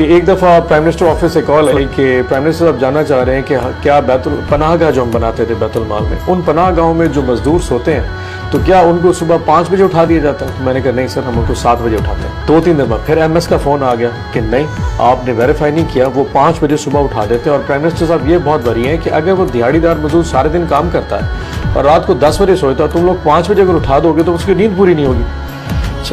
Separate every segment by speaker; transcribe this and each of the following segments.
Speaker 1: कि एक दफ़ा प्राइम मिनिस्टर ऑफिस से कॉल आई कि प्राइम मिनिस्टर साहब जानना चाह रहे हैं कि क्या बैतुल पनाह गाह जो हम बनाते थे बैतुल माल में, उन पनाह गाहों में जो मजदूर सोते हैं तो क्या उनको सुबह 5 बजे उठा दिया जाता है? मैंने कहा नहीं सर, हम उनको 7 बजे उठाते हैं। 2-3 दिन बाद फिर MS का फ़ोन आ गया कि नहीं, आपने वेरीफाई नहीं किया, वो 5 बजे सुबह उठा देते हैं। और प्राइम मिनिस्टर साहब ये बहुत बड़ी हैं कि अगर वो दिहाड़ीदार मजदूर सारे दिन काम करता है और रात को 10 बजे सोता है, तुम लोग 5 बजे अगर उठा दोगे तो उसकी नींद पूरी नहीं होगी।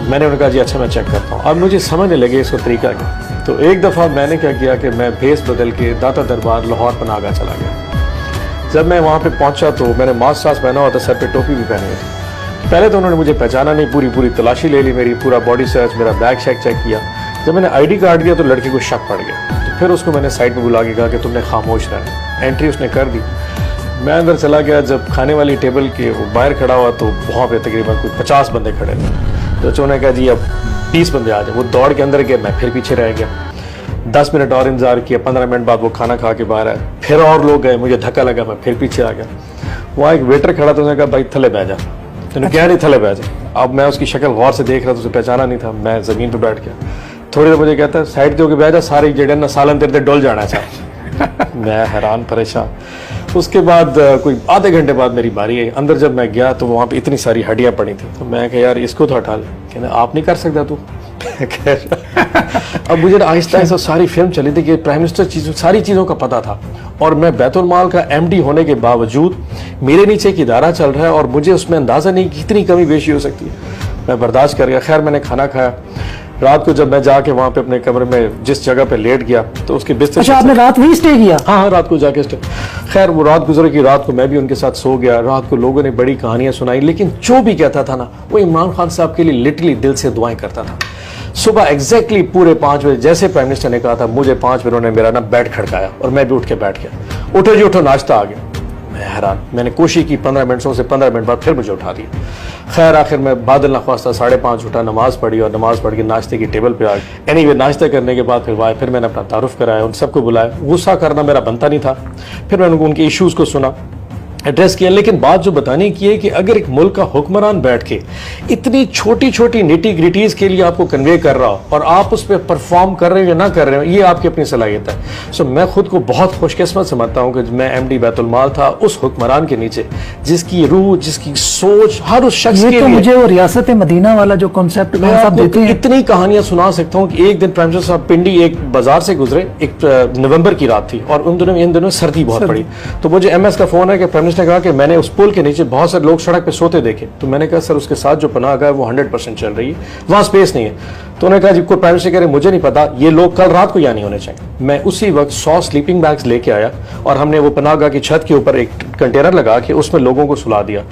Speaker 1: मैंने उन्हें कहा जी अच्छा मैं चेक करता हूँ। अब मुझे समझने लगे इसका तरीका क्या। तो एक दफ़ा मैंने क्या किया कि मैं भेस बदल के दाता दरबार लाहौर पनाह गाह चला गया। जब मैं वहाँ पे पहुँचा तो मैंने मास्क सास पहना हुआ था, सर पे टोपी भी पहनी हुई थी। पहले तो उन्होंने मुझे पहचाना नहीं, पूरी तलाशी ले ली मेरी, पूरा बॉडी सर्च, मेरा बैग शैग चेक किया। जब मैंने ID कार्ड दिया तो लड़के को शक पड़ गया। तो फिर उसको मैंने साइड पर बुला के कहा कि तुमने खामोश रहना। एंट्री उसने कर दी, मैं अंदर चला गया। जब खाने वाली टेबल के वो बाहर खड़ा हुआ तो वहाँ पे तकरीबन कोई 50 बंदे खड़े थे। तो उन्होंने कहा जी अब 20 बंदे आ जाए। वो दौड़ के अंदर गया, मैं फिर पीछे रह गया। 10 मिनट और इंतजार किया, 15 मिनट बाद वो खाना खा के बाहर आए। फिर और लोग गए, मुझे धक्का लगा, मैं फिर पीछे आ गया। वहाँ एक वेटर खड़ा था, उसने कहा भाई थले बैठ जा। तो क्या नहीं थले बैठ जा। अब मैं उसकी शक्ल गौर से देख रहा था, उसे पहचाना नहीं था। मैं ज़मीन पर बैठ गया। थोड़ी देर मुझे कहता है साइड दे बैठ जा, सारी जड़े ना सालन तेरे डोल जाना चाहिए। मैं हैरान परेशान। उसके बाद कोई आधे घंटे बाद मेरी बारी आई। अंदर जब मैं गया तो वहाँ पे इतनी सारी हड्डियाँ पड़ी थी। तो मैं कहा यार इसको तो हटा ले। कहना आप नहीं कर सकता तू। अब मुझे आहिस्ता आहिस्ता सारी फिल्म चली थी कि प्राइम मिनिस्टर सारी चीज़ों का पता था और मैं बैतुल माल का MD होने के बावजूद मेरे नीचे एक इदारा चल रहा है और मुझे उसमें अंदाज़ा नहीं कि कितनी कमी बेशी हो सकती है। मैं बर्दाश्त कर गया। खैर मैंने खाना खाया। रात को जब मैं जाके वहाँ पे अपने कमरे में जिस जगह पे लेट गया तो उसके बिस्तर।
Speaker 2: अच्छा आपने रात वहीं स्टे किया?
Speaker 1: हाँ रात को जाके स्टे। खैर वो रात गुजर की, रात को मैं भी उनके साथ सो गया। रात को लोगों ने बड़ी कहानियां सुनाई, लेकिन जो भी कहता था ना वो इमरान खान साहब के लिए लिटरली दिल से दुआएं करता था। सुबह एग्जैक्टली पूरे 5 बजे जैसे प्राइम मिनिस्टर ने कहा था, मुझे 5 बजे उन्होंने मेरा ना बेड खड़काया और मैं भी उठ के बैठ गया। उठो जी उठो, नाश्ता आ गया। मैं हैरान। मैंने कोशिश की 15 मिनटों से 15 मिनट बाद फिर मुझे उठा दिया। खैर आखिर मैं बादल नख्वास्ता 5:30 उठा, नमाज पढ़ी और नमाज पढ़ के नाश्ते की टेबल पे आ गया। एनीवे नाश्ता करने के बाद फिर मैंने अपना तारुफ कराया, उन सबको बुलाया। गुस्सा करना मेरा बनता नहीं था। फिर मैंने उनके इश्यूज़ को सुना, एड्रेस किया। लेकिन बात जो बताने की है कि अगर एक मुल्क का हुक्मरान बैठ के इतनी छोटी छोटी निटी ग्रिटीज़ के लिए आपको कन्वे कर रहा हो और आप उस पर परफॉर्म कर रहे हो या ना कर रहे हो, ये आपकी अपनी सलाहियत है। सो मैं खुद को बहुत खुशकिस्मत समझता हूँ कि मैं MD बैतुल माल था उस हुक्मरान के नीचे, जिसकी रूह, जिसकी सोच हर उस शख्स के लिए।
Speaker 2: मुझे वो रियासत मदीना वाला जो कॉन्सेप्ट देते हैं,
Speaker 1: इतनी कहानियां सुना सकता हूँ कि एक दिन प्राइम मिनिस्टर साहब पिंडी एक बाजार से गुजरे, एक नवंबर की रात थी और इन दिनों सर्दी बहुत पड़ी। तो मुझे MS का फोन है कि ने कहा कि मैंने उस पुल के नीचे बहुत सारे लोग सड़क पे सोते देखे। तो मैंने कहा सर उसके साथ जो पनाह गाह है वो 100% चल रही है, वहां स्पेस नहीं है। तो उन्होंने कहा जी कोई प्राइम मिनिस्टर कह रहे मुझे नहीं पता, ये लोग कल रात को यहाँ नहीं होने चाहिए। मैं उसी वक्त 100 स्लीपिंग बैग्स लेके आया और हमने वो पनाह गाह की छत के ऊपर एक कंटेनर लगा के उसमें लोगों को सुला दिया।